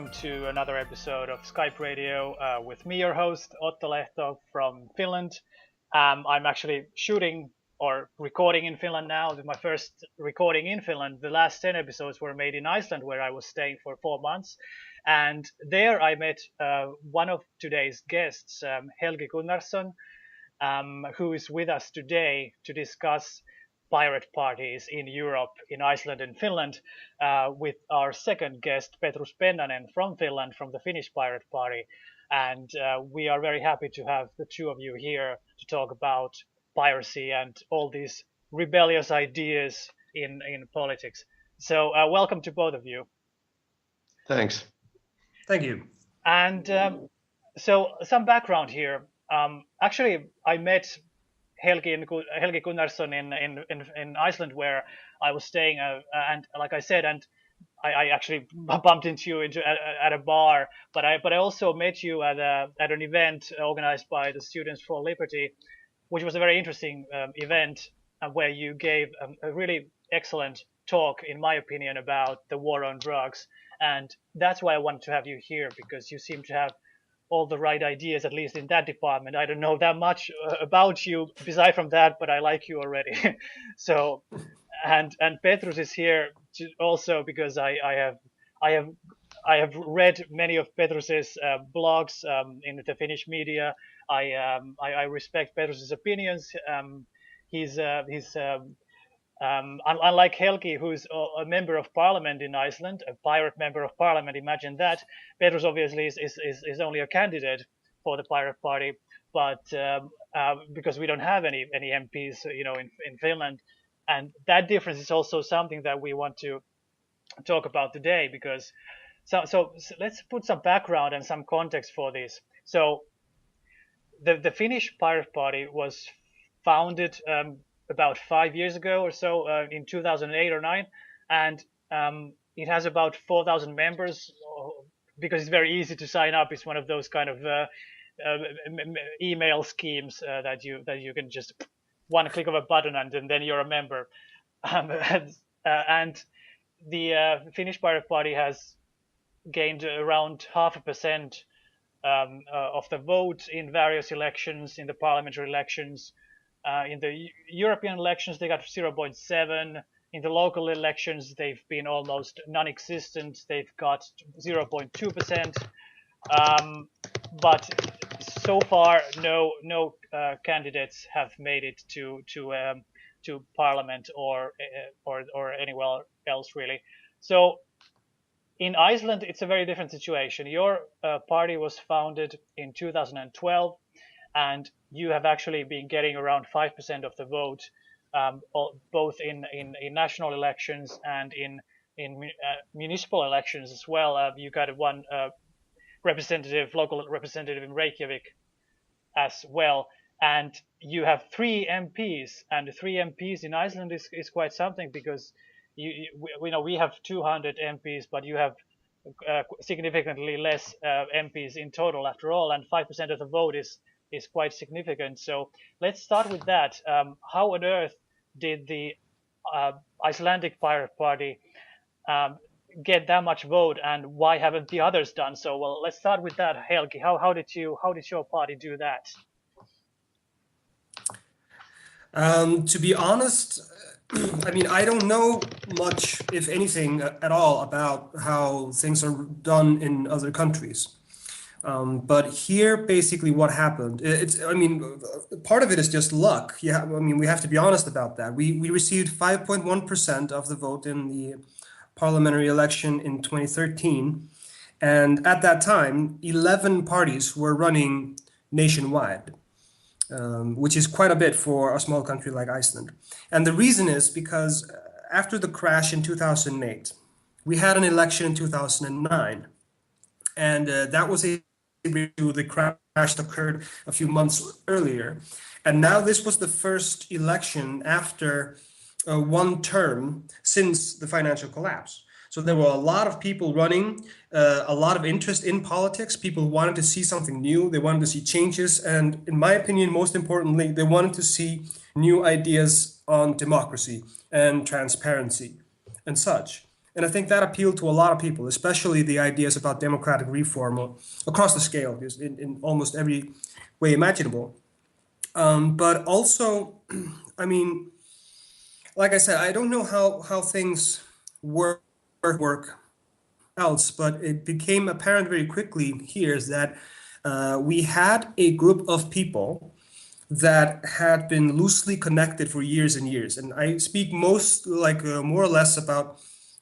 welcome to another episode of Skyperadio with me, your host, Otto Lehto from Finland. I'm actually shooting or recording in Finland now. This is my first recording in Finland. The last 10 episodes were made in Iceland, where I was staying for 4 months. And there I met one of today's guests, Helgi Gunnarsson, who is with us today to discuss pirate parties in Europe, in Iceland and Finland, with our second guest, Petrus Pennanen from Finland, from the Finnish Pirate Party. And we are very happy to have the two of you here to talk about piracy and all these rebellious ideas in politics. So welcome to both of you. Thanks. Thank you. And so some background here. Actually, I met Helgi Gunnarsson in Iceland, where I was staying, and like I said, and I actually bumped into you at a bar, but I also met you at an event organized by the Students for Liberty, which was a very interesting event, where you gave a really excellent talk, in my opinion, about the war on drugs, and that's why I wanted to have you here, because you seem to have all the right ideas, at least in that department. I don't know that much about you beside from that, but I like you already. So, and Petrus is here also because I have read many of Petrus's blogs in the Finnish media. I respect Petrus's opinions. He's unlike Helgi, who's a member of parliament in Iceland, a pirate member of parliament, imagine that. Petrus obviously is only a candidate for the pirate party, but because we don't have any MPs, in Finland, and that difference is also something that we want to talk about today. Because so let's put some background and some context for this. So the Finnish Pirate Party was founded about 5 years ago or so, in 2008 or 9, and it has about 4,000 members, because it's very easy to sign up. It's one of those kind of email schemes that you can just one click of a button and then you're a member. And the Finnish Pirate Party has gained around 0.5% of the vote in various elections, in the parliamentary elections. In the European elections, they got 0.7. In the local elections, they've been almost non-existent. They've got 0.2%. But so far, no candidates have made it to Parliament or anywhere else, really. So in Iceland, it's a very different situation. Your party was founded in 2012. And you have actually been getting around 5% of the vote, both in national elections and in municipal elections as well. You got one local representative in Reykjavik as well. And you have 3 MPs, and 3 MPs in Iceland is quite something, because we have 200 MPs, but you have significantly less MPs in total after all, and 5% of the vote is quite significant. So let's start with that. How on earth did the Icelandic Pirate Party get that much vote, and why haven't the others done so? Well, let's start with that, Helgi. How did your party do that? To be honest, I mean, I don't know much, if anything, at all about how things are done in other countries. But here, basically, what happened? Part of it is just luck. Yeah, I mean, we have to be honest about that. We received 5.1% of the vote in the parliamentary election in 2013, and at that time, 11 parties were running nationwide, which is quite a bit for a small country like Iceland. And the reason is because after the crash in 2008, we had an election in 2009, and that was the crash that occurred a few months earlier. And now this was the first election after one term since the financial collapse. So there were a lot of people running, a lot of interest in politics. People wanted to see something new. They wanted to see changes. And in my opinion, most importantly, they wanted to see new ideas on democracy and transparency and such. And I think that appealed to a lot of people, especially the ideas about democratic reform across the scale, in almost every way imaginable. But also, I mean, like I said, I don't know how things work else, but it became apparent very quickly here is that we had a group of people that had been loosely connected for years and years. And I speak more or less about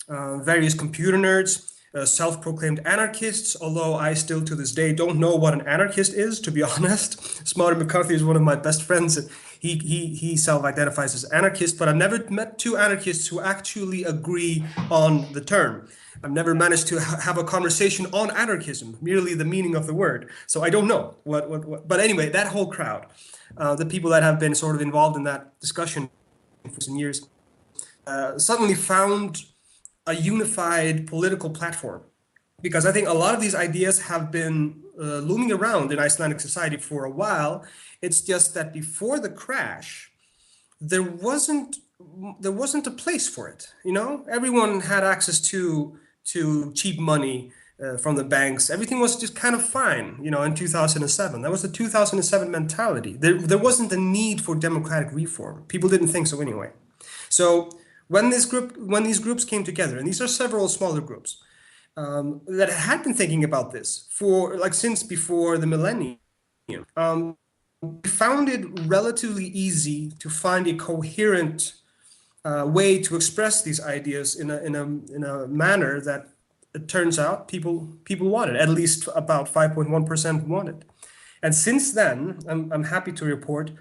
various computer nerds, self-proclaimed anarchists, although I still to this day don't know what an anarchist is, to be honest. Smarty McCarthy is one of my best friends. He self-identifies as anarchist, but I've never met two anarchists who actually agree on the term. I've never managed to have a conversation on anarchism, merely the meaning of the word. So I don't know what. But anyway, that whole crowd, the people that have been sort of involved in that discussion for some years, suddenly found a unified political platform. Because I think a lot of these ideas have been looming around in Icelandic society for a while. It's just that before the crash, there wasn't a place for it. You know, everyone had access to cheap money from the banks. Everything was just kind of fine. You know, in 2007, that was the 2007 mentality. There wasn't a need for democratic reform. People didn't think so anyway. So when these groups came together, and these are several smaller groups that had been thinking about this for since before the millennium, we found it relatively easy to find a coherent way to express these ideas in a manner that it turns out people wanted. At least about 5.1% wanted. And since then, I'm happy to report,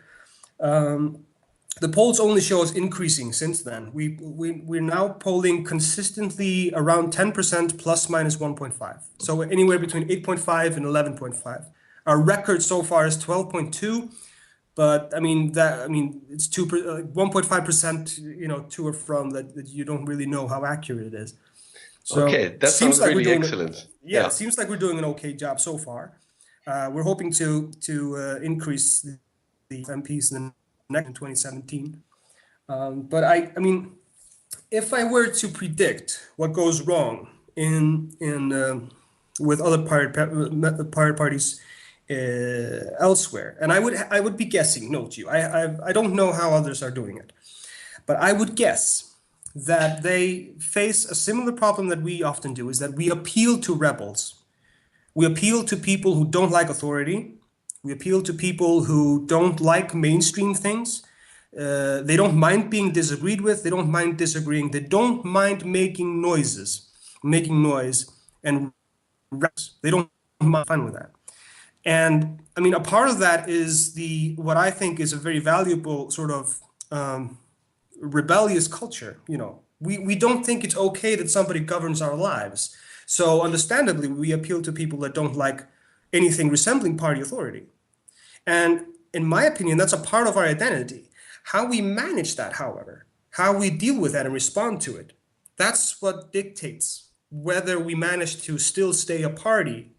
the polls only show us increasing since then. We're now polling consistently around 10% plus minus 1.5. So anywhere between 8.5 and 11.5. Our record so far is 12.2. But I mean it's 1.5%, you know, to or from that you don't really know how accurate it is. So okay, that sounds like really excellent. Yeah, it seems like we're doing an okay job so far. We're hoping to increase the MPs in 2017. But I mean, if I were to predict what goes wrong in with other pirate parties elsewhere, and I would be guessing. Note you, I don't know how others are doing it, but I would guess that they face a similar problem that we often do, is that we appeal to rebels. We appeal to people who don't like authority. We appeal to people who don't like mainstream things. They don't mind being disagreed with. They don't mind disagreeing. They don't mind making noise, and they don't mind fun with that. And I mean, a part of that is what I think is a very valuable sort of rebellious culture. You know, we don't think it's okay that somebody governs our lives. So understandably, we appeal to people that don't like anything resembling party authority. And in my opinion, that's a part of our identity. How we manage that, however, how we deal with that and respond to it, that's what dictates whether we manage to still stay a party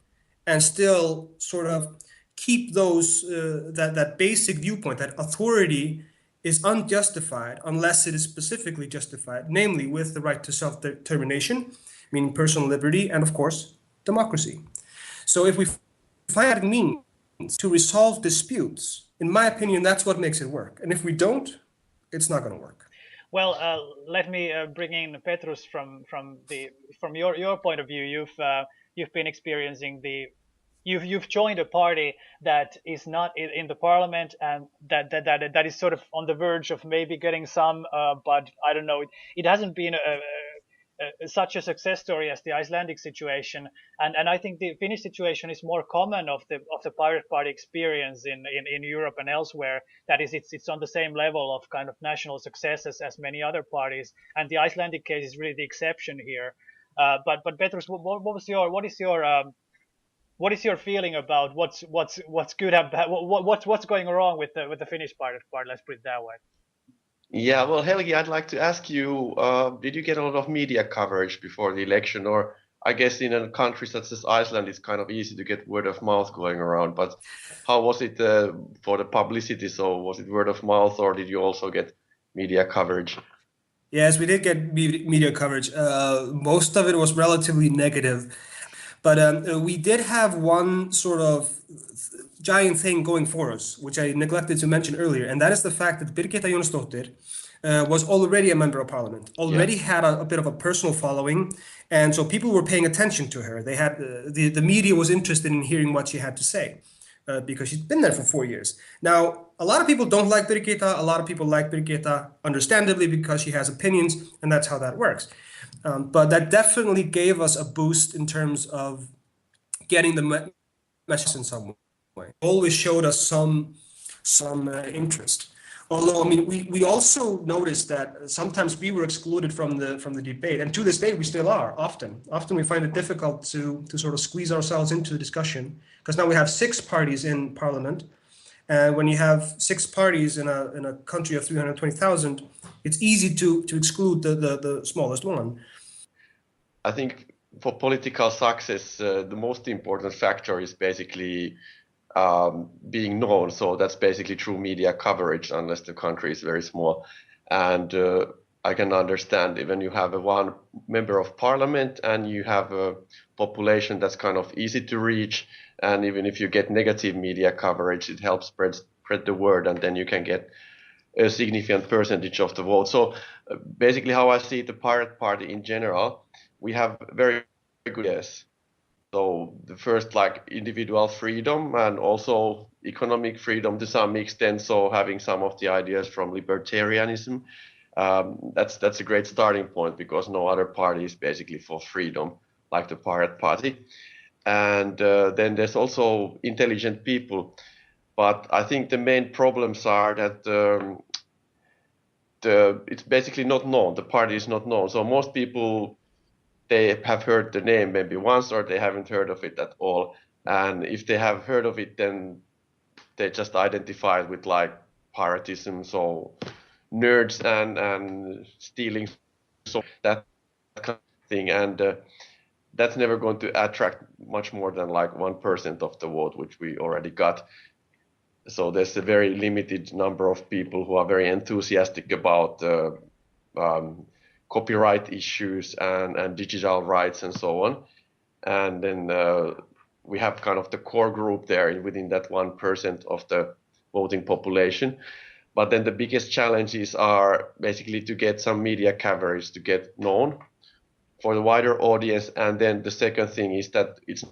and still sort of keep that basic viewpoint that authority is unjustified unless it is specifically justified, namely with the right to self-determination, meaning personal liberty, and of course, democracy. So if we find a means to resolve disputes, in my opinion, that's what makes it work. And if we don't, it's not going to work. Well, let me bring in Petrus from your point of view. You've been experiencing you've joined a party that is not in the parliament, and that is sort of on the verge of maybe getting some, but I don't know. It hasn't been such a success story as the Icelandic situation, and I think the Finnish situation is more common of the Pirate Party experience in Europe and elsewhere. That is, it's on the same level of kind of national successes as many other parties, and the Icelandic case is really the exception here. But Petrus, what is your feeling about what's good and bad? What's going wrong with the Finnish Pirate Party? Let's put it that way. Yeah, well, Helgi, I'd like to ask you, did you get a lot of media coverage before the election? Or I guess in a country such as Iceland, it's kind of easy to get word of mouth going around. But how was it for the publicity? So was it word of mouth, or did you also get media coverage? Yes, we did get media coverage. Most of it was relatively negative, but we did have one sort of giant thing going for us, which I neglected to mention earlier, and that is the fact that Birgitta Jónsdóttir was already a member of parliament, Yeah. already had a bit of a personal following, and so people were paying attention to her. They had the media was interested in hearing what she had to say. Because she's been there for 4 years. Now, a lot of people don't like Birgitta. A lot of people like Birgitta, understandably, because she has opinions, and that's how that works. But that definitely gave us a boost in terms of getting the message in some way. Always showed us some interest. Although, I mean, we also noticed that sometimes we were excluded from the debate, and to this day we still are. Often we find it difficult to sort of squeeze ourselves into the discussion because now we have 6 parties in parliament, and when you have 6 parties in a country of 320,000, it's easy to exclude the smallest one. I think for political success, the most important factor is basically being known. So that's basically through media coverage, unless the country is very small. And I can understand when you have one member of parliament and you have a population that's kind of easy to reach, and even if you get negative media coverage, it helps spread the word, and then you can get a significant percentage of the vote. So basically, how I see the Pirate Party in general, we have very good ideas. So the first, like individual freedom and also economic freedom to some extent. So having some of the ideas from libertarianism, that's a great starting point because no other party is basically for freedom like the Pirate Party. And then there's also intelligent people. But I think the main problems are that it's basically not known. The party is not known. So most people, they have heard the name maybe once or they haven't heard of it at all. And if they have heard of it, then they just identify it with like piratism, so nerds and stealing, so that kind of thing. And that's never going to attract much more than like 1% of the vote, which we already got. So there's a very limited number of people who are very enthusiastic about copyright issues and digital rights and so on. And then we have kind of the core group there within that 1% of the voting population. But then the biggest challenges are basically to get some media coverage to get known for the wider audience. And then the second thing is that it's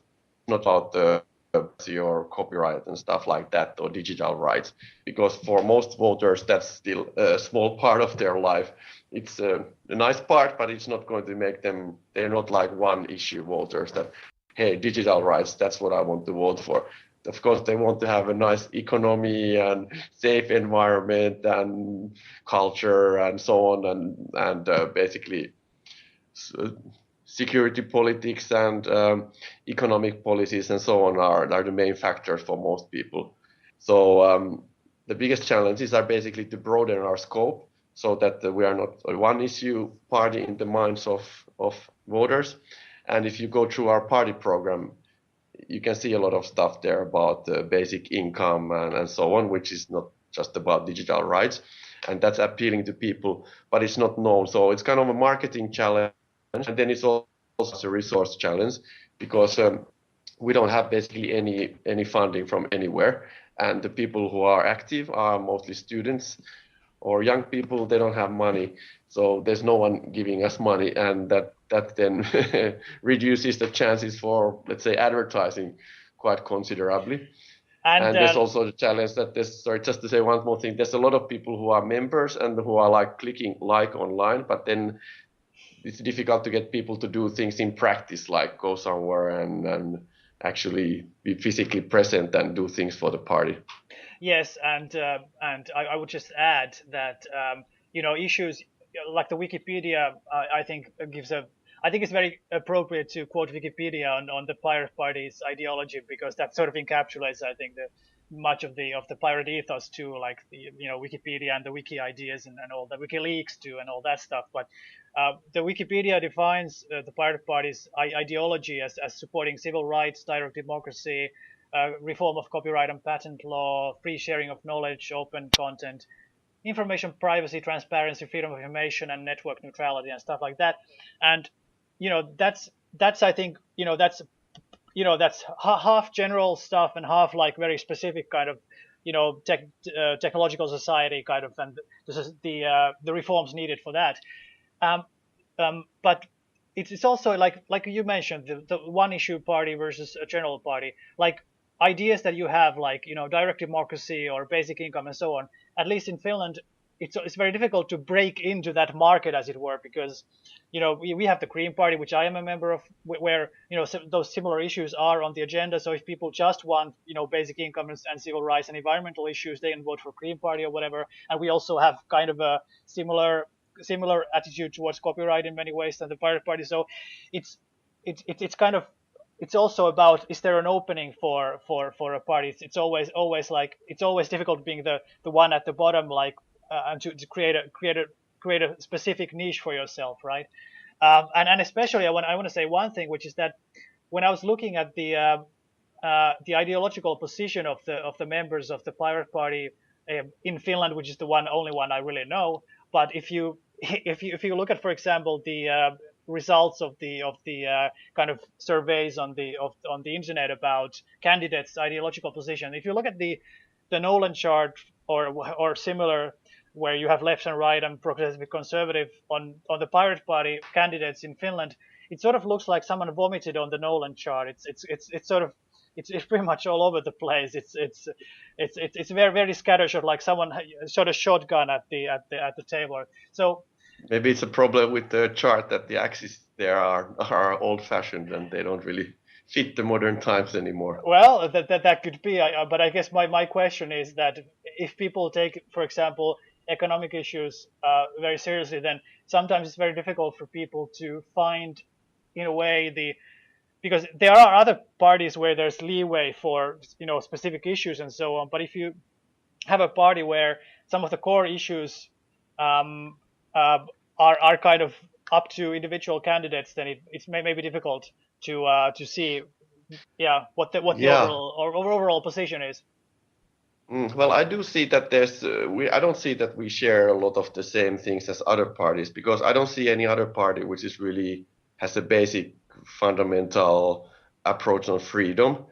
not about your copyright and stuff like that or digital rights, because for most voters that's still a small part of their life. It's a nice part, but it's not going to make them, they're not like one issue voters that, hey, digital rights, that's what I want to vote for. Of course, they want to have a nice economy and safe environment and culture and so on, and basically security politics and economic policies and so on are the main factors for most people. So the biggest challenges are basically to broaden our scope so that we are not a one issue party in the minds of voters. And if you go through our party program, you can see a lot of stuff there about basic income and so on, which is not just about digital rights. And that's appealing to people, but it's not known. So it's kind of a marketing challenge. And then it's also a resource challenge because we don't have basically any funding from anywhere. And the people who are active are mostly students or young people. They don't have money. So there's no one giving us money. And that then reduces the chances for, let's say, advertising quite considerably. And there's also the challenge that there's, sorry, just to say one more thing, there's a lot of people who are members and who are like clicking like online, but then it's difficult to get people to do things in practice, like go somewhere and actually be physically present and do things for the party. Yes, and I would just add that issues like the Wikipedia, I think it's very appropriate to quote Wikipedia on the Pirate Party's ideology, because that sort of encapsulates, I think, much of the pirate ethos too, like Wikipedia and the wiki ideas and all the WikiLeaks too and all that stuff. But the Wikipedia defines the Pirate Party's ideology as supporting civil rights, direct democracy, reform of copyright and patent law, free sharing of knowledge, open content, information privacy, transparency, freedom of information, and network neutrality and stuff like that. And that's I think that's half general stuff and half like very specific kind of technological society kind of, and this is the reforms needed for that. Um, but it's also like you mentioned the one issue party versus a general party, like ideas that you have like direct democracy or basic income and so on. At least in Finland, it's very difficult to break into that market, as it were, because we have the Green Party, which I am a member of, where those similar issues are on the agenda. So if people just want basic income and civil rights and environmental issues, they can vote for Green Party or whatever. And we also have kind of a similar attitude towards copyright in many ways than the Pirate Party. So it's kind of, it's also about, is there an opening for a party? It's always like, it's always difficult being the one at the bottom, like and to create a specific niche for yourself, right? And especially I want to say one thing, which is that when I was looking at the ideological position of the members of the Pirate Party in Finland, which is the only one I really know, but if you look at, for example, the results of the kind of surveys on the internet about candidates' ideological position, if you look at the Nolan chart or similar, where you have left and right and progressive conservative on the Pirate Party candidates in Finland, it sort of looks like someone vomited on the Nolan chart. It's sort of it's pretty much all over the place. It's very very scattershot, like someone shot a shotgun at the table. So maybe it's a problem with the chart that the axes there are old-fashioned and they don't really fit the modern times anymore. Well, that could be. But I guess my question is that if people take, for example, economic issues very seriously, then sometimes it's very difficult for people to find, in a way, because there are other parties where there's leeway for specific issues and so on. But if you have a party where some of the core issues are kind of up to individual candidates, then it's maybe difficult to see what the overall position is. Well, I do see that I don't see that we share a lot of the same things as other parties, because I don't see any other party which is really has a basic fundamental approach on freedom.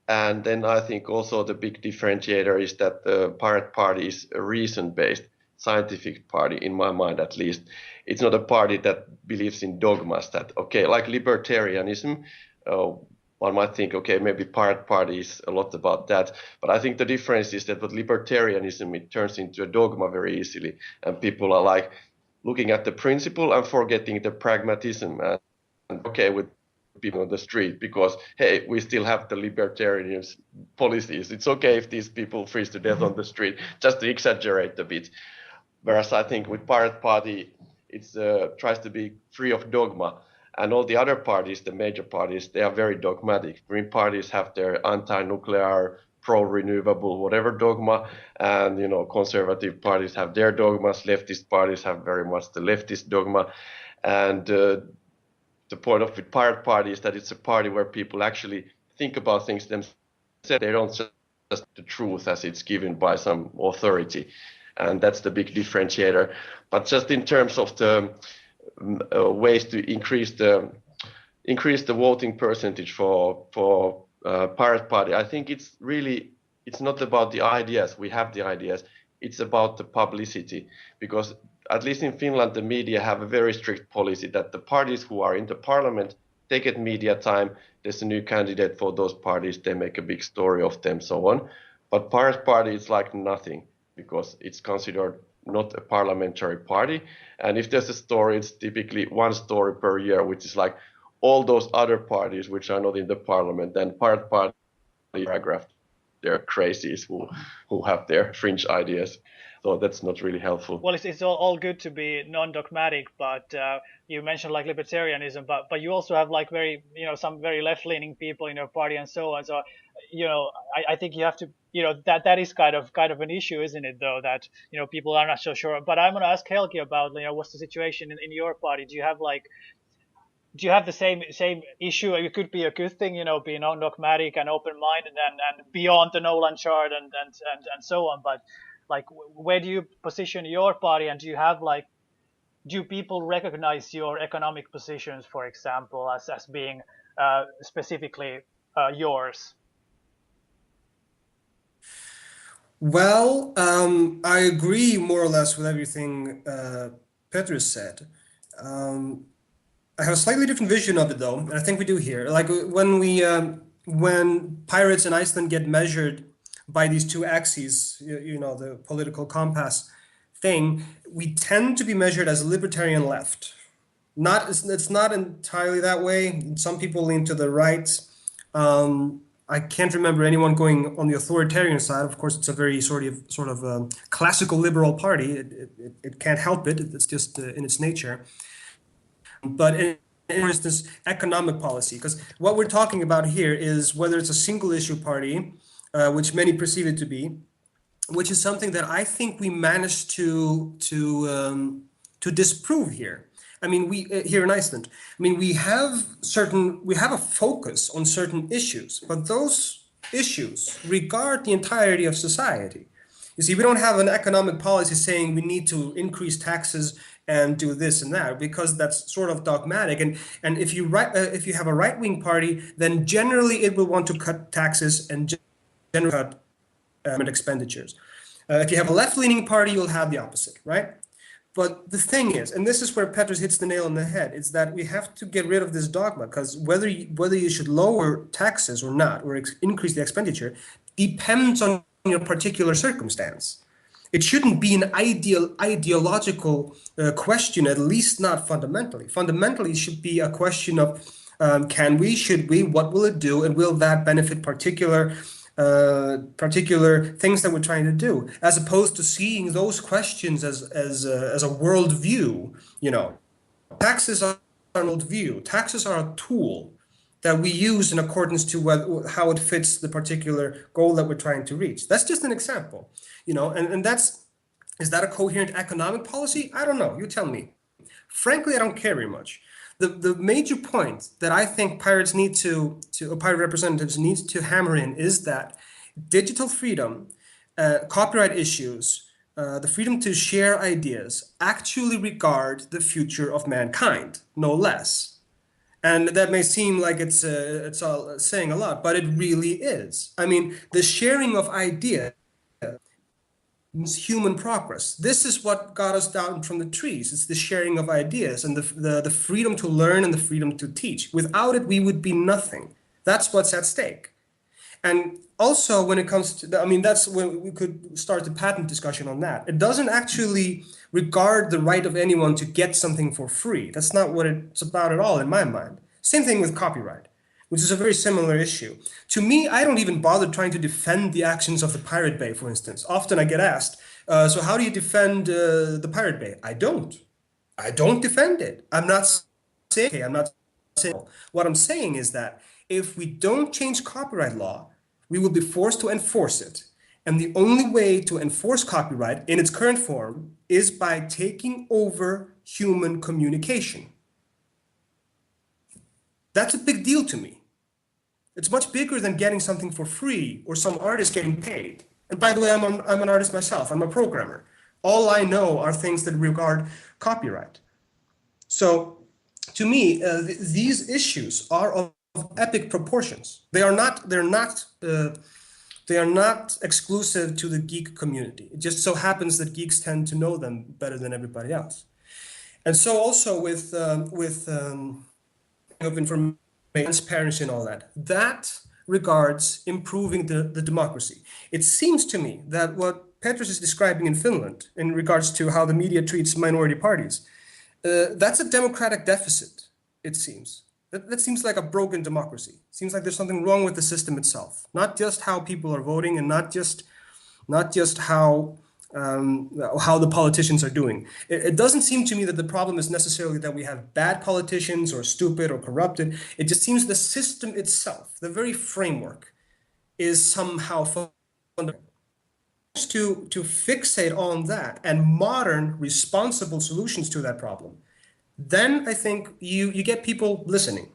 And then I think also the big differentiator is that the Pirate Party is a reason-based scientific party, in my mind at least. It's not a party that believes in dogmas that, okay, like libertarianism, one might think, okay, maybe Pirate Party is a lot about that. But I think the difference is that with libertarianism, it turns into a dogma very easily. And people are like looking at the principle and forgetting the pragmatism and okay with people on the street because, hey, we still have the libertarian policies. It's okay if these people freeze to death on the street, just to exaggerate a bit. Whereas I think with Pirate Party, it tries to be free of dogma. And all the other parties, the major parties, they are very dogmatic. Green parties have their anti-nuclear, pro-renewable, whatever dogma. And, conservative parties have their dogmas. Leftist parties have very much the leftist dogma. And the point of the Pirate Party is that it's a party where people actually think about things themselves. They don't just the truth as it's given by some authority. And that's the big differentiator. But just in terms of the ways to increase the voting percentage for Pirate Party, I think it's not about the ideas. We have the ideas. It's about the publicity, because at least in Finland, the media have a very strict policy that the parties who are in the parliament, they get media time. There's a new candidate for those parties. They make a big story of them, so on. But Pirate Party is like nothing, because it's considered not a parliamentary party. And if there's a story, it's typically one story per year, which is like all those other parties which are not in the parliament. Then Pirate Party paragraph, they're crazies who have their fringe ideas. So that's not really helpful. Well, it's all good to be non-dogmatic, but you mentioned like libertarianism, but you also have like very some very left-leaning people in your party and so on. So I think you have to that is kind of an issue, isn't it? Though that people are not so sure. But I'm going to ask Helgi about what's the situation in your party? Do you have the same issue? It could be a good thing, being non-dogmatic and open-minded and beyond the Nolan chart and so on. But like where do you position your party, and do you have like, do people recognize your economic positions, for example, as being specifically yours? Well, I agree more or less with everything Petrus said. I have a slightly different vision of it, though, and I think we do here. Like when pirates in Iceland get measured by these two axes, the political compass thing, we tend to be measured as libertarian left. It's not entirely that way. Some people lean to the right. I can't remember anyone going on the authoritarian side. Of course, it's a very sort of classical liberal party. It can't help it. It's just in its nature. But for instance, economic policy, because what we're talking about here is whether it's a single issue party, which many perceive it to be, which is something that I think we managed to disprove here. I mean, we here in Iceland. I mean, we have a focus on certain issues, but those issues regard the entirety of society. You see, we don't have an economic policy saying we need to increase taxes and do this and that, because that's sort of dogmatic. And if you have a right-wing party, then generally it will want to cut taxes and generally cut expenditures. If you have a left-leaning party, you'll have the opposite, right? But the thing is, and this is where Petrus hits the nail on the head, is that we have to get rid of this dogma, because whether you should lower taxes or not, or increase the expenditure, depends on your particular circumstance. It shouldn't be an ideological question, at least not fundamentally. Fundamentally, it should be a question of can we, should we, what will it do, and will that benefit particular things that we're trying to do, as opposed to seeing those questions as a worldview. Taxes are an worldview. Taxes are a tool that we use in accordance to how it fits the particular goal that we're trying to reach. That's just an example, and is that a coherent economic policy? I don't know. You tell me. Frankly, I don't care very much. The major point that I think pirate representatives need to hammer in is that digital freedom, copyright issues, the freedom to share ideas actually regard the future of mankind, no less. And that may seem like it's all saying a lot, but it really is. I mean, the sharing of ideas human progress. This is what got us down from the trees. It's the sharing of ideas and the freedom to learn and the freedom to teach. Without it, we would be nothing. That's what's at stake. And also when it comes to, that's when we could start the patent discussion on that. It doesn't actually regard the right of anyone to get something for free. That's not what it's about at all in my mind. Same thing with copyright, which is a very similar issue. To me, I don't even bother trying to defend the actions of the Pirate Bay, for instance. Often I get asked, so how do you defend the Pirate Bay? I don't. I don't defend it. I'm not saying. What I'm saying is that if we don't change copyright law, we will be forced to enforce it. And the only way to enforce copyright in its current form is by taking over human communication. That's a big deal to me. It's much bigger than getting something for free or some artist getting paid. And by the way, I'm an artist myself. I'm a programmer. All I know are things that regard copyright. So to me, these issues are of epic proportions. They are not exclusive to the geek community. It just so happens that geeks tend to know them better than everybody else. And so also with of information, transparency and all that regards improving the democracy. It seems to me that what Petrus is describing in Finland in regards to how the media treats minority parties, that's a democratic deficit, it seems. That seems like a broken democracy. It seems like there's something wrong with the system itself. Not just how people are voting and not just how the politicians are doing. It doesn't seem to me that the problem is necessarily that we have bad politicians or stupid or corrupted. It just seems the system itself, the very framework, is somehow fundamental. To fixate on that and modern, responsible solutions to that problem, then I think you get people listening.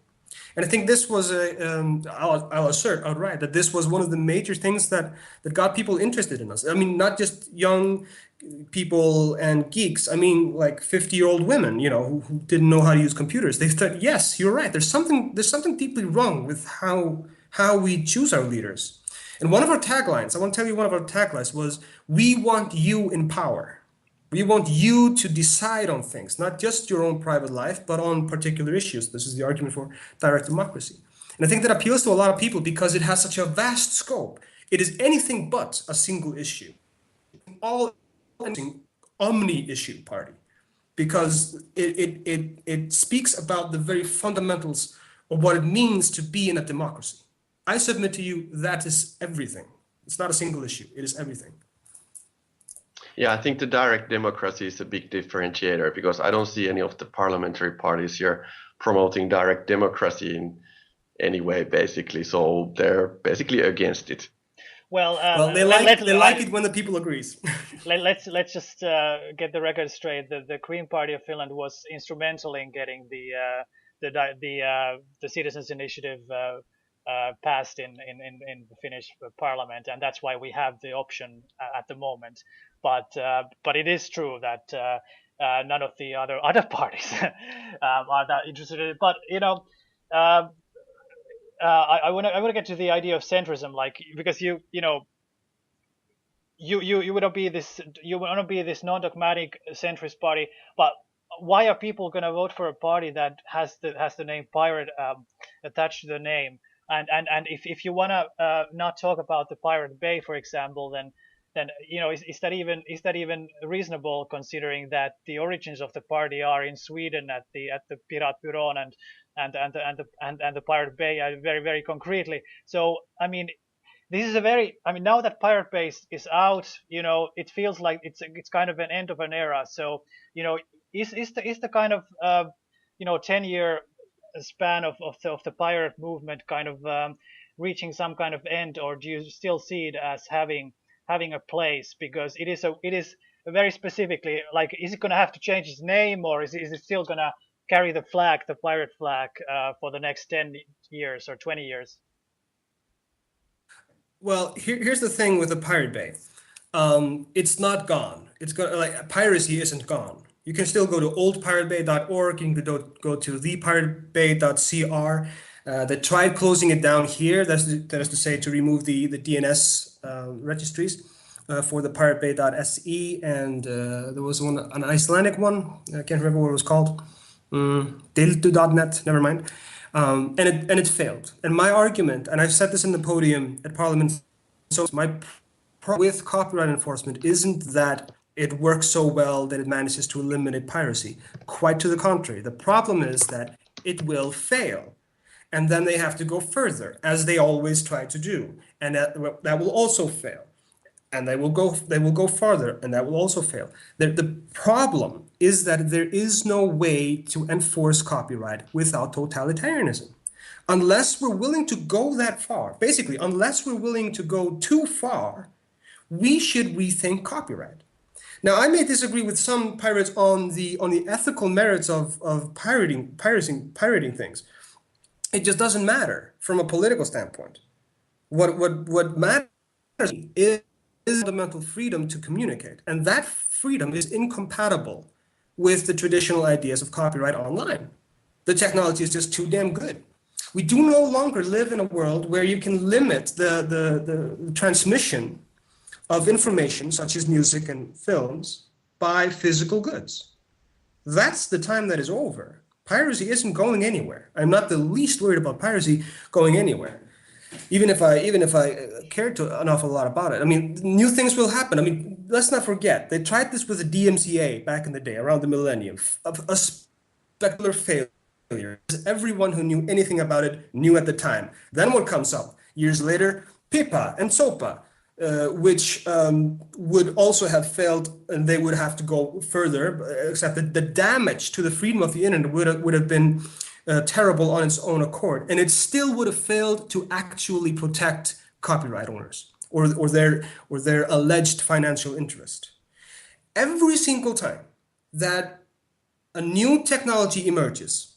And I think this was I'll assert outright that this was one of the major things that got people interested in us. I mean, not just young people and geeks. I mean, like 50-year-old women, who didn't know how to use computers. They thought, yes, you're right. There's something deeply wrong with how we choose our leaders. And one of our taglines, I want to tell you one of our taglines was, "We want you in power." We want you to decide on things, not just your own private life, but on particular issues. This is the argument for direct democracy. And I think that appeals to a lot of people because it has such a vast scope. It is anything but a single issue. All omni-issue party, because it speaks about the very fundamentals of what it means to be in a democracy. I submit to you that is everything. It's not a single issue. It is everything. Yeah, I think the direct democracy is a big differentiator because I don't see any of the parliamentary parties here promoting direct democracy in any way, basically. So they're basically against it. Well, they like it when the people agrees. let's just get the record straight. The Green Party of Finland was instrumental in getting the Citizens Initiative passed in the Finnish Parliament, and that's why we have the option at the moment. But it is true that none of the other parties are that interested in it. But I want to get to the idea of centrism, like, because you want to be this non-dogmatic centrist party, but why are people going to vote for a party that has the name pirate attached to the name? And if you want to not talk about the Pirate Bay, for example, then is that even reasonable, considering that the origins of the party are in Sweden at the Piratbyrån and the Pirate Bay very, very concretely. So I mean, this is now that Pirate Bay is out, it feels like it's kind of an end of an era. So is the kind of 10-year span of the pirate movement kind of reaching some kind of end, or do you still see it as having a place? Because it is very specifically, like, is it going to have to change its name, or is it still going to carry the pirate flag, for the next 10 years or 20 years? Well, here's the thing with the Pirate Bay. It's not gone. Piracy isn't gone. You can still go to oldpiratebay.org. You can go to thepiratebay.cr. They tried closing it down here. That is to say, to remove the DNS registries for the piratebay.se, and there was an Icelandic one. I can't remember what it was called. Diltu.net. Never mind. And it failed. And my argument, and I've said this in the podium at Parliament, so my problem with copyright enforcement isn't that it works so well that it manages to eliminate piracy. Quite to the contrary. The problem is that it will fail. And then they have to go further, as they always try to do. And that will also fail. And they will go farther, and that will also fail. The problem is that there is no way to enforce copyright without totalitarianism. Unless we're willing to go that far, basically, unless we're willing to go too far, we should rethink copyright. Now, I may disagree with some pirates on the ethical merits of pirating things. It just doesn't matter from a political standpoint. What matters is fundamental freedom to communicate, and that freedom is incompatible with the traditional ideas of copyright online. The technology is just too damn good. We do no longer live in a world where you can limit the transmission of information, such as music and films, by physical goods. That's the time that is over. Piracy isn't going anywhere. I'm not the least worried about piracy going anywhere, even if I cared an awful lot about it. I mean, new things will happen. I mean, let's not forget, they tried this with the DMCA back in the day, around the millennium, a spectacular failure. Everyone who knew anything about it knew at the time. Then what comes up? Years later, PIPA and SOPA, which would also have failed, and they would have to go further, except that the damage to the freedom of the internet would have been terrible on its own accord, and it still would have failed to actually protect copyright owners or their alleged financial interest. Every single time that a new technology emerges,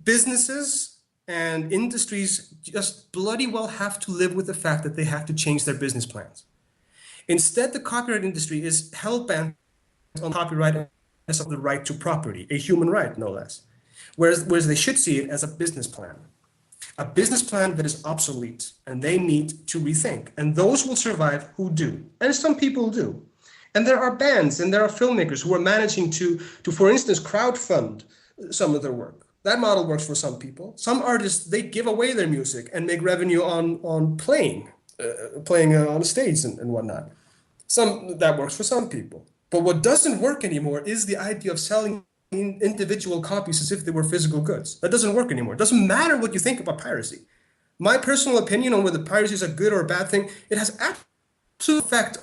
businesses and industries just bloody well have to live with the fact that they have to change their business plans. Instead, the copyright industry is hell-bent on copyright as the right to property, a human right, no less. Whereas they should see it as a business plan that is obsolete, and they need to rethink. And those will survive who do, and some people do. And there are bands and there are filmmakers who are managing to for instance, crowdfund some of their work. That model works for some people. Some artists, they give away their music and make revenue on playing on a stage and whatnot. That works for some people. But what doesn't work anymore is the idea of selling individual copies as if they were physical goods. That doesn't work anymore. It doesn't matter what you think about piracy. My personal opinion on whether piracy is a good or a bad thing, it has absolute effect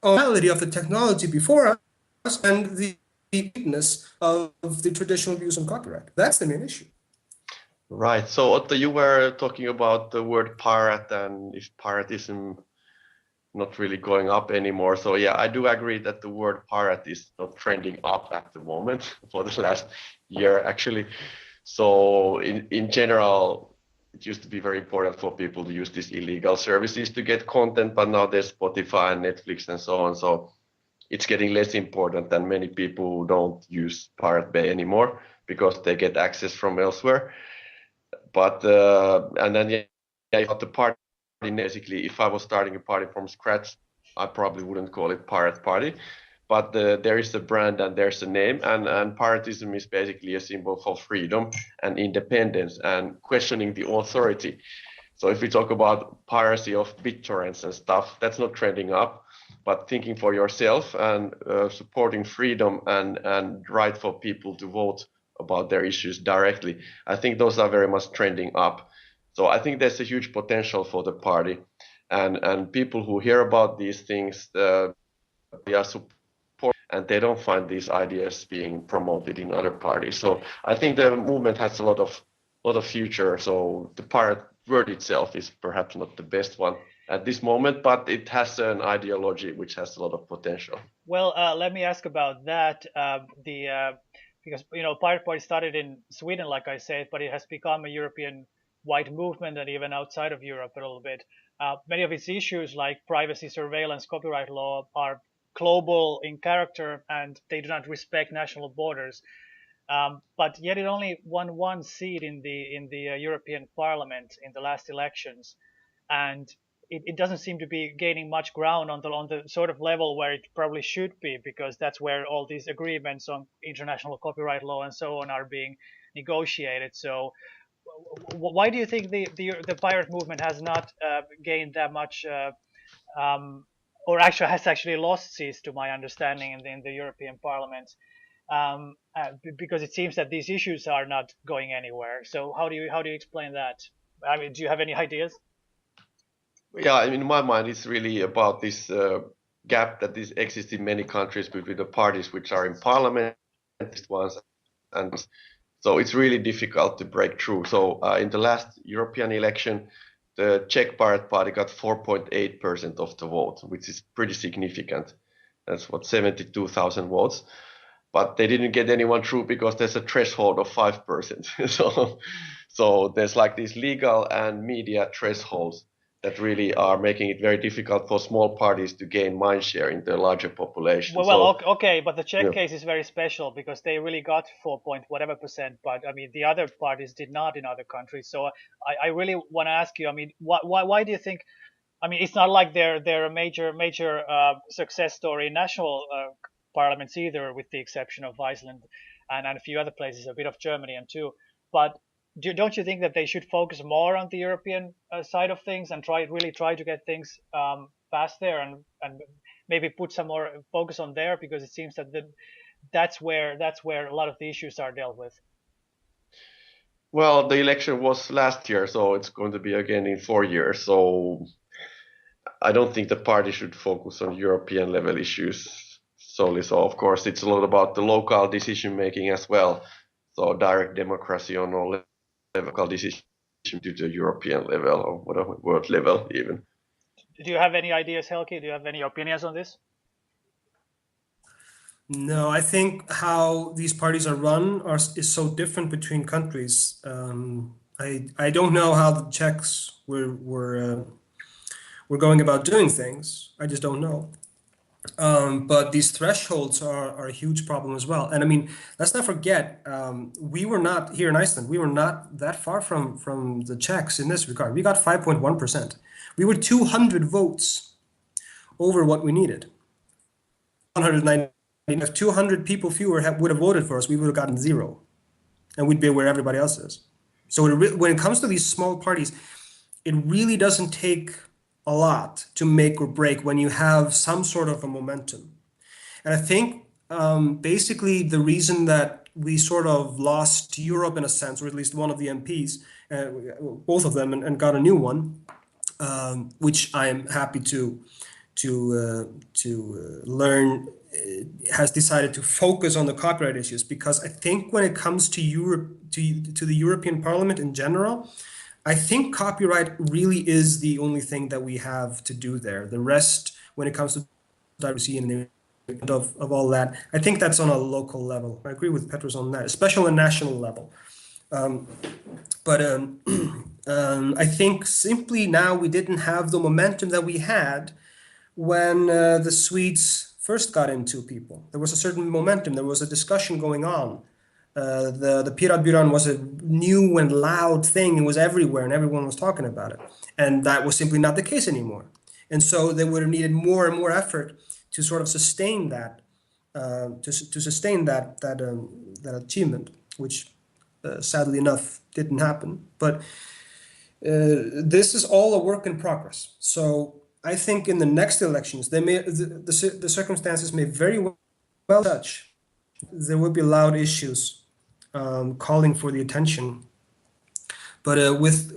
on the reality of the technology before us and the weakness of the traditional views on copyright. That's the main issue. Right. So Otto, you were talking about the word pirate and if piratism not really going up anymore. So yeah, I do agree that the word pirate is not trending up at the moment for the last year, actually. So in general, it used to be very important for people to use these illegal services to get content, but now there's Spotify and Netflix and so on. So it's getting less important, and many people don't use Pirate Bay anymore because they get access from elsewhere. But and then yeah, the party, basically, if I was starting a party from scratch, I probably wouldn't call it Pirate Party. But there is a brand and there's a name, and piratism is basically a symbol for freedom and independence and questioning the authority. So if we talk about piracy of BitTorrents and stuff, that's not trending up, but thinking for yourself and supporting freedom and right for people to vote about their issues directly, I think those are very much trending up. So I think there's a huge potential for the party, and people who hear about these things, they are support, and they don't find these ideas being promoted in other parties. So I think the movement has a lot of future. So the pirate word itself is perhaps not the best one at this moment, but it has an ideology which has a lot of potential. Well, let me ask about that. Because Pirate Party started in Sweden, like I said, but it has become a European-wide movement, and even outside of Europe a little bit. Many of its issues, like privacy, surveillance, copyright law, are global in character, and they do not respect national borders. But yet, it only won one seat in the European Parliament in the last elections, and it doesn't seem to be gaining much ground on the sort of level where it probably should be, because that's where all these agreements on international copyright law and so on are being negotiated. So why do you think the pirate movement has not gained that much, or has actually lost seats, to my understanding, in the European Parliament? Because it seems that these issues are not going anywhere. So how do you explain that? I mean, do you have any ideas? Yeah, in my mind, it's really about this gap that exists in many countries between the parties which are in parliament ones, and so it's really difficult to break through. So in the last European election, the Czech Pirate Party got 4.8% of the vote, which is pretty significant. That's 72,000 votes. But they didn't get anyone through because there's a threshold of 5%. So there's like these legal and media thresholds that really are making it very difficult for small parties to gain mindshare in the larger population. Okay, but the Czech case is very special because they really got 4.whatever%, but I mean the other parties did not in other countries. So I really want to ask you, I mean, why do you think? I mean, it's not like they're a major success story in national parliaments either, with the exception of Iceland and a few other places, a bit of Germany and too. But don't you think that they should focus more on the European side of things and try to get things past there and maybe put some more focus on there, because it seems that that's where a lot of the issues are dealt with? Well, the election was last year, so it's going to be again in 4 years. So I don't think the party should focus on European level issues solely. So of course it's a lot about the local decision making as well. So direct democracy on all local decision to the European level or whatever, world level even. Do you have any ideas, Helgi? Do you have any opinions on this? No, I think how these parties are run is so different between countries. I don't know how the Czechs were going about doing things. I just don't know. But these thresholds are a huge problem as well. And I mean, let's not forget, we were not here in Iceland. We were not that far from the Czechs in this regard. We got 5.1%. We were 200 votes over what we needed. 190. If 200 people fewer would have voted for us, we would have gotten 0, and we'd be where everybody else is. So when it comes to these small parties, it really doesn't take a lot to make or break when you have some sort of a momentum. And I think basically the reason that we sort of lost Europe in a sense, or at least one of the MPs, both of them, and got a new one, which I am happy to learn, has decided to focus on the copyright issues, because I think when it comes to Europe, to the European Parliament in general, I think copyright really is the only thing that we have to do there. The rest, when it comes to diversity and of all that, I think that's on a local level. I agree with Petrus on that, especially on a national level. I think simply now we didn't have the momentum that we had when the Swedes first got into people. There was a certain momentum. There was a discussion going on. The Piratbyrån was a new and loud thing. It was everywhere, and everyone was talking about it. And that was simply not the case anymore. And so they would have needed more and more effort to sort of sustain that, that achievement, which sadly enough didn't happen. But this is all a work in progress. So I think in the next elections, the circumstances may very well touch. There will be loud issues calling for the attention. But with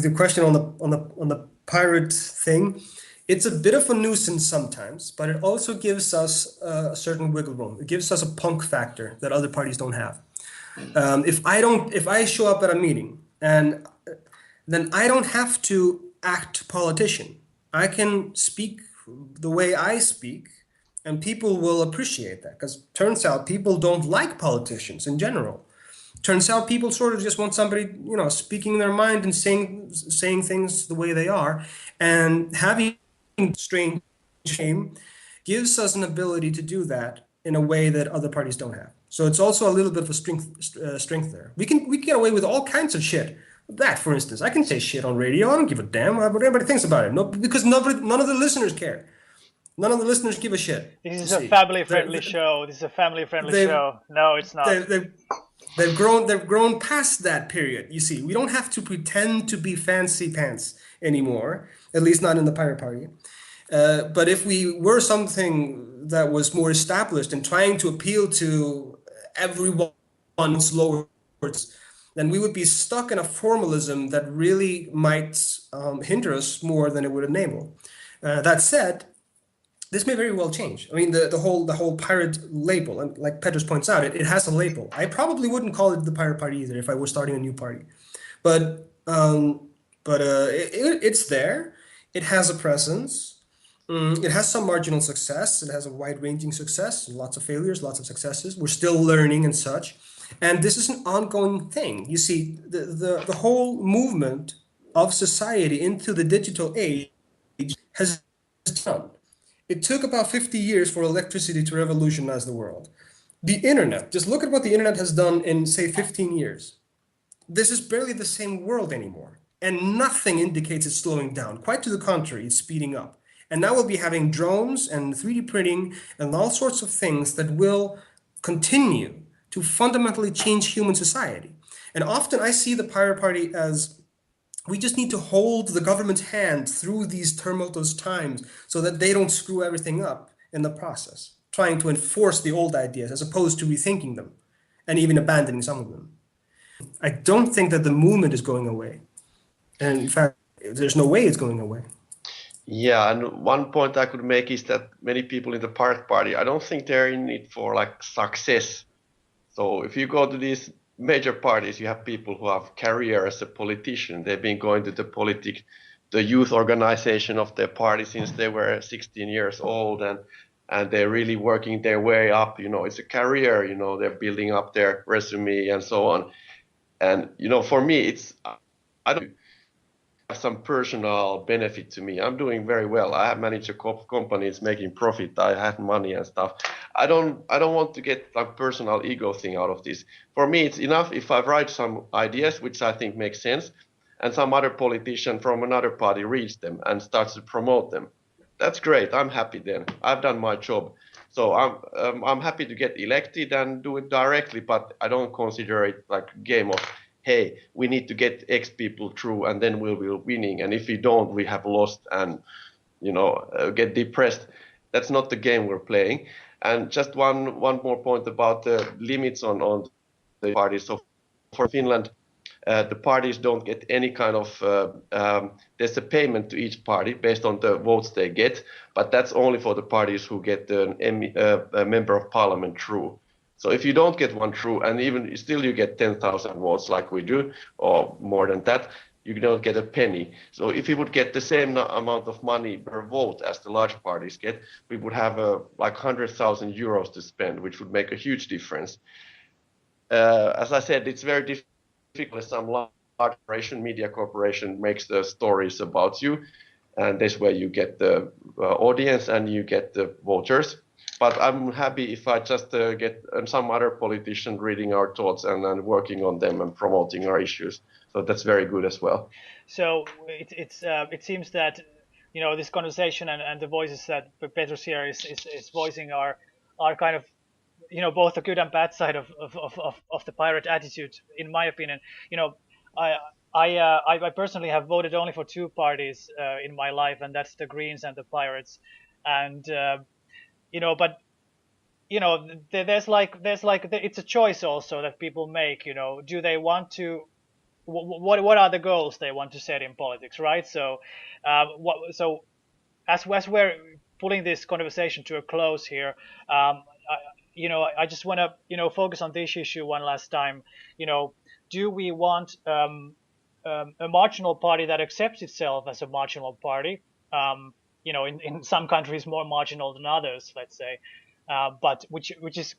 the question on the pirate thing, it's a bit of a nuisance sometimes, but it also gives us a certain wiggle room. It gives us a punk factor that other parties don't have. If I show up at a meeting, and then I don't have to act politician. I can speak the way I speak, and people will appreciate that, because turns out people don't like politicians in general. Turns out people sort of just want somebody, speaking their mind and saying things the way they are, and having strange shame gives us an ability to do that in a way that other parties don't have. So it's also a little bit of a strength there. We can get away with all kinds of shit. That, for instance, I can say shit on radio. I don't give a damn what everybody thinks about it. No, because none of the listeners care. None of the listeners give a shit. This is a family-friendly show. This is a family-friendly show. No, it's not. They've grown past that period. You see, we don't have to pretend to be fancy pants anymore. At least not in the Pirate Party. But if we were something that was more established and trying to appeal to everyone's lower words, then we would be stuck in a formalism that really might hinder us more than it would enable. That said, this may very well change. I mean, the whole pirate label, and like Petrus points out, it has a label. I probably wouldn't call it the Pirate Party either if I were starting a new party, but it's there. It has a presence. It has some marginal success. It has a wide-ranging success, lots of failures, lots of successes. We're still learning and such. And this is an ongoing thing. You see, the whole movement of society into the digital age has done. It took about 50 years for electricity to revolutionize the world. The internet, just look at what the internet has done in, say, 15 years. This is barely the same world anymore. And nothing indicates it's slowing down. Quite to the contrary, it's speeding up. And now we'll be having drones and 3D printing and all sorts of things that will continue to fundamentally change human society. And often I see the Pirate Party as we just need to hold the government's hand through these tumultuous times so that they don't screw everything up in the process, trying to enforce the old ideas as opposed to rethinking them and even abandoning some of them. I don't think that the movement is going away. And in fact, there's no way it's going away. Yeah, and one point I could make is that many people in the Pirate Party, I don't think they're in it for success. So if you go to these major parties, you have people who have career as a politician. They've been going to the youth organization of their party since they were 16 years old, and they're really working their way up. It's a career. They're building up their resume and so on. And for me, I don't have some personal benefit to me. I'm doing very well. I have managed a company, it's making profit. I have money and stuff. I don't want to get a personal ego thing out of this. For me, it's enough if I write some ideas, which I think makes sense, and some other politician from another party reads them and starts to promote them. That's great. I'm happy then. I've done my job. So I'm happy to get elected and do it directly, but I don't consider it like a game of, hey, we need to get X people through and then we'll be winning. And if we don't, we have lost and, get depressed. That's not the game we're playing. And just one more point about the limits on the parties. So for Finland, the parties don't get any kind of, there's a payment to each party based on the votes they get, but that's only for the parties who get a member of parliament through. So if you don't get one through, and even still you get 10,000 votes like we do, or more than that, you don't get a penny. So if we would get the same amount of money per vote as the large parties get, we would have like 100,000 euros to spend, which would make a huge difference. As I said, it's very difficult. Some large corporation, media corporation, makes the stories about you, and this way you get the audience and you get the voters. But I'm happy if I just get some other politician reading our thoughts and working on them and promoting our issues. So that's very good as well. So it seems that this conversation and the voices that Petrus here is voicing are kind of both the good and bad side of the pirate attitude, in my opinion. I personally have voted only for two parties in my life, and that's the Greens and the Pirates. And but there's like it's a choice also that people make. Do they want to? What are the goals they want to set in politics, right? So, as we're pulling this conversation to a close here, I just want to focus on this issue one last time. Do we want a marginal party that accepts itself as a marginal party? In some countries more marginal than others, let's say, but which is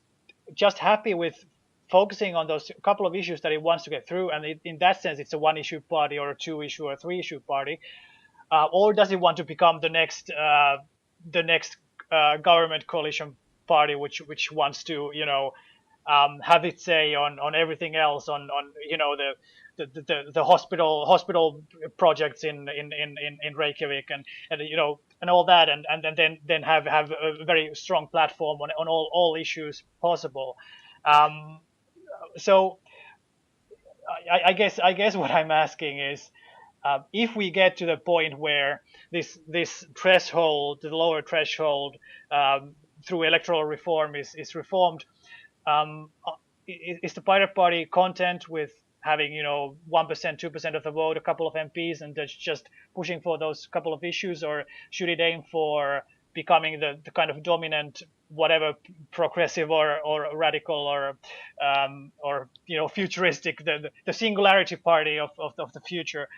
just happy with focusing on those couple of issues that it wants to get through, and in that sense, it's a one-issue party or a two-issue or a three-issue party, or does it want to become the next government coalition party, which wants to have its say on everything else, on the hospital projects in Reykjavik and all that, and then have a very strong platform on all issues possible. So I guess what I'm asking is, if we get to the point where this threshold, the lower threshold, through electoral reform is reformed, is the Pirate Party content with having 1%, 2% of the vote, a couple of MPs, and just pushing for those couple of issues, or should it aim for becoming the kind of dominant, whatever, progressive or radical or futuristic, the singularity party of the future?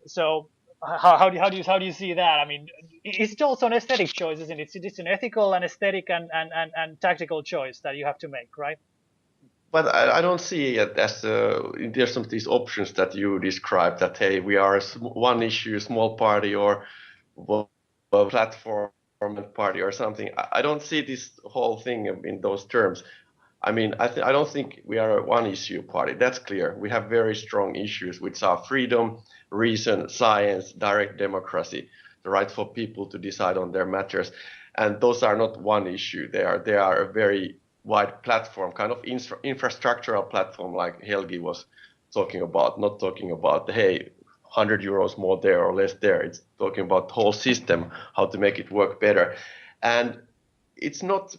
So how do you see that? I mean, it's also an aesthetic choice, isn't it? It's an ethical and aesthetic and tactical choice that you have to make, right? But I don't see it as there's some of these options that you described, that, hey, we are a one issue, small party, or a platform party or something. I don't see this whole thing in those terms. I mean, I don't think we are a one issue party. That's clear. We have very strong issues, which are freedom, reason, science, direct democracy, the right for people to decide on their matters. And those are not one issue. They are a very wide platform, kind of infrastructural platform, like Helgi was talking about, not talking about, hey, 100 euros more there or less there. It's talking about the whole system, how to make it work better. And it's not,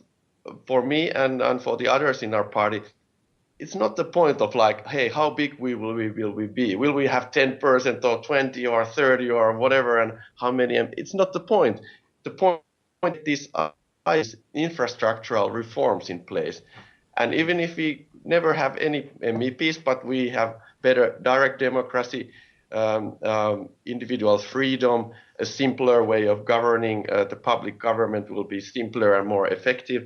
for me and for the others in our party, it's not the point of like, hey, how big will we be? Will we have 10% or 20 or 30 or whatever, and how many? It's not the point. The point is infrastructural reforms in place. And even if we never have any MEPs, but we have better direct democracy, individual freedom, a simpler way of governing. The public government will be simpler and more effective.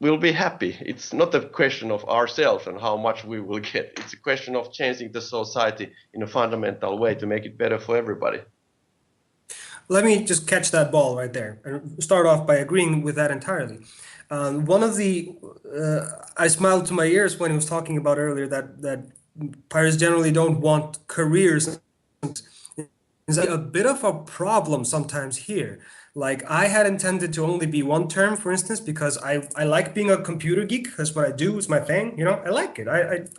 We'll be happy. It's not a question of ourselves and how much we will get. It's a question of changing the society in a fundamental way to make it better for everybody. Let me just catch that ball right there and start off by agreeing with that entirely. I smiled to my ears when he was talking about earlier that pirates generally don't want careers. Is a bit of a problem sometimes here. Like I had intended to only be one term, for instance, because I like being a computer geek. That's what I do. It's my thing. I like it.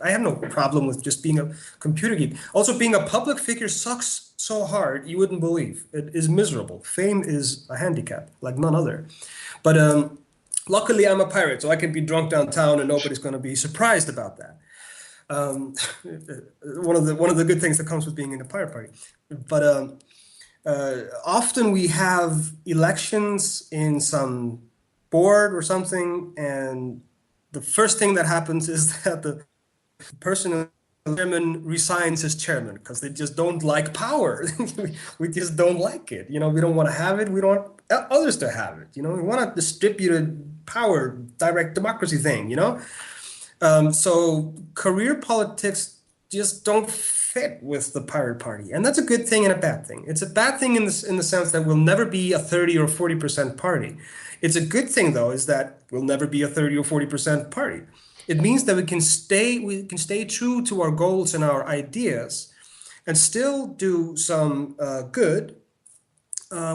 I have no problem with just being a computer geek. Also, being a public figure sucks so hard you wouldn't believe. It is miserable. Fame is a handicap like none other. But luckily, I'm a pirate, so I can be drunk downtown and nobody's going to be surprised about that. One of the good things that comes with being in a pirate party. But often we have elections in some board or something, and the first thing that happens is that the person in the chairman resigns as chairman because they just don't like power. We just don't like it. We don't want to have it. We don't want others to have it. We want a distributed power, direct democracy thing. So career politics just don't fit with the pirate party, and that's a good thing and a bad thing. It's a bad thing in the sense that we'll never be a 30 or 40% party. It's a good thing though, is that we'll never be a 30 or 40% party. It means that we can stay true to our goals and our ideas, and still do some good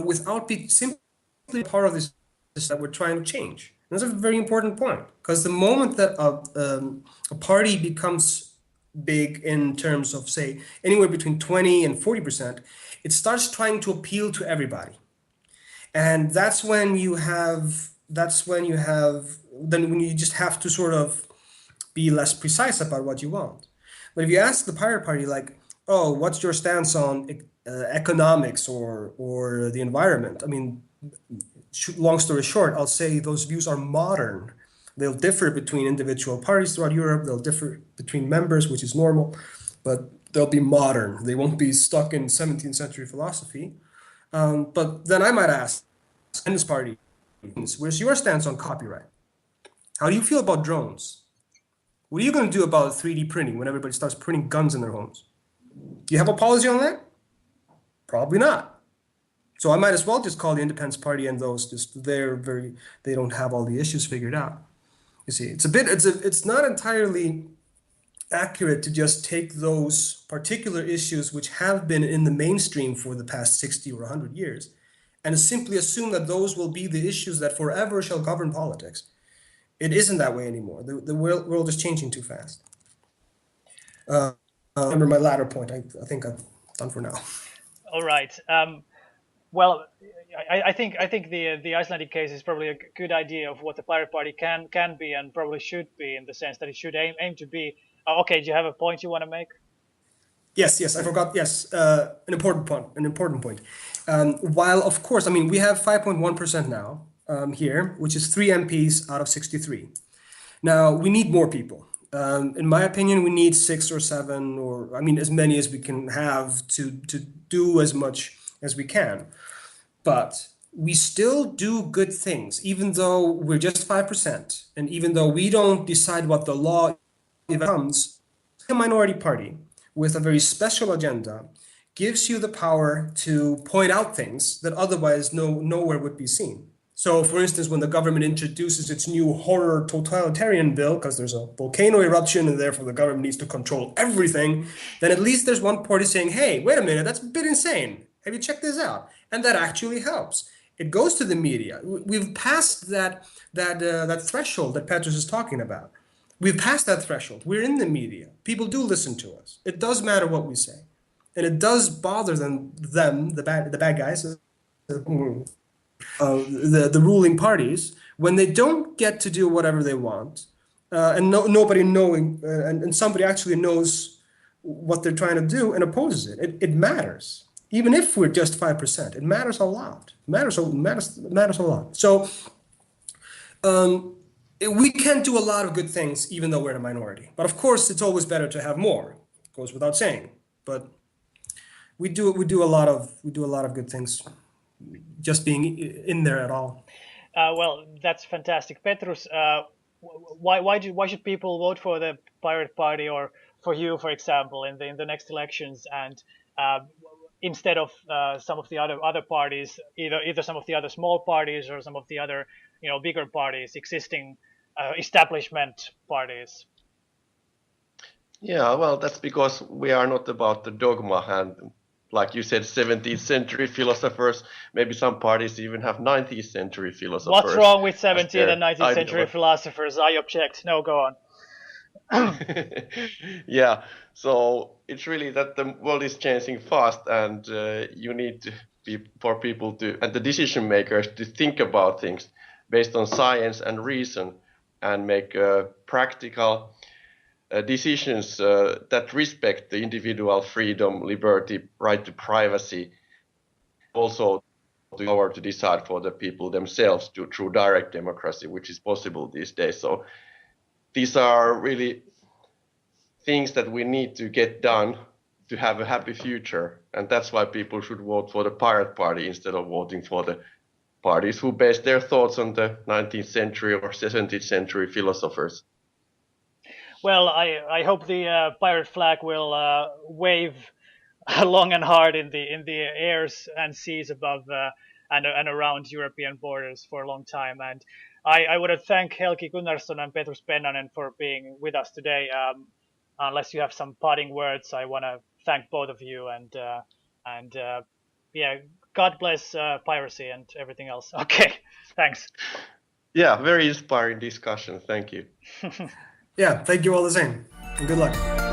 without being simply part of this that we're trying to change. That's a very important point, because the moment that a party becomes big in terms of, say, anywhere between 20 and 40%, it starts trying to appeal to everybody. And when you just have to sort of be less precise about what you want. But if you ask the pirate party, like, oh, what's your stance on economics or the environment? I mean, long story short, I'll say those views are modern. They'll differ between individual parties throughout Europe. They'll differ between members, which is normal, but they'll be modern. They won't be stuck in 17th century philosophy. But then I might ask, in this party, where's your stance on copyright? How do you feel about drones? What are you going to do about 3D printing when everybody starts printing guns in their homes? Do you have a policy on that? Probably not. So I might as well just call the Independence Party and those they don't have all the issues figured out. You see, it's not entirely accurate to just take those particular issues which have been in the mainstream for the past 60 or 100 years and simply assume that those will be the issues that forever shall govern politics. It isn't that way anymore. The world is changing too fast. Remember my latter point. I think I'm done for now. All right. Well, I think the Icelandic case is probably a good idea of what the pirate party can be and probably should be, in the sense that it should aim to be. Okay, do you have a point you want to make? Yes, I forgot. Yes, an important point. While of course, I mean, we have 5.1% now here, which is 3 MPs out of 63. Now we need more people. In my opinion, we need 6 or 7, or I mean, as many as we can have to do as much as we can. But we still do good things, even though we're just 5%, and even though we don't decide what the law becomes. A minority party with a very special agenda gives you the power to point out things that otherwise nowhere would be seen. So, for instance, when the government introduces its new horror totalitarian bill, because there's a volcano eruption and therefore the government needs to control everything, then at least there's one party saying, hey, wait a minute, that's a bit insane. Have you checked this out? And that actually helps. It goes to the media. We've passed that threshold that Petrus is talking about. We've passed that threshold. We're in the media. People do listen to us. It does matter what we say. And it does bother them, the bad guys, the ruling parties, when they don't get to do whatever they want, and nobody knowing, and somebody actually knows what they're trying to do and opposes it. It matters. Even if we're just 5%, it matters a lot. It matters a lot. So we can do a lot of good things, even though we're in a minority. But of course, it's always better to have more. It goes without saying. But we do a lot of good things, just being in there at all. Well, that's fantastic, Petrus. Why should people vote for the Pirate Party or for you, for example, in the next elections, and instead of some of the other parties, either some of the other small parties or some of the other bigger parties, existing establishment parties? Yeah, well, that's because we are not about the dogma, and like you said, 17th century philosophers, maybe some parties even have 19th century philosophers. What's wrong with 17th their and 19th century philosophers? I object. No, go on. Yeah, so it's really that the world is changing fast, and you need to for people to, and the decision makers, to think about things based on science and reason, and make practical decisions that respect the individual freedom, liberty, right to privacy, also the power to decide for the people themselves through direct democracy, which is possible these days. So these are really things that we need to get done to have a happy future. And that's why people should vote for the Pirate Party instead of voting for the parties who base their thoughts on the 19th century or 17th century philosophers. Well, I hope the pirate flag will wave long and hard in the airs and seas above and around European borders for a long time. And I want to thank Helgi Gunnarsson and Petrus Pennanen for being with us today. Unless you have some parting words, I want to thank both of you, and yeah, God bless piracy and everything else. Okay, thanks. Yeah, very inspiring discussion. Thank you. Yeah, thank you all the same, and good luck.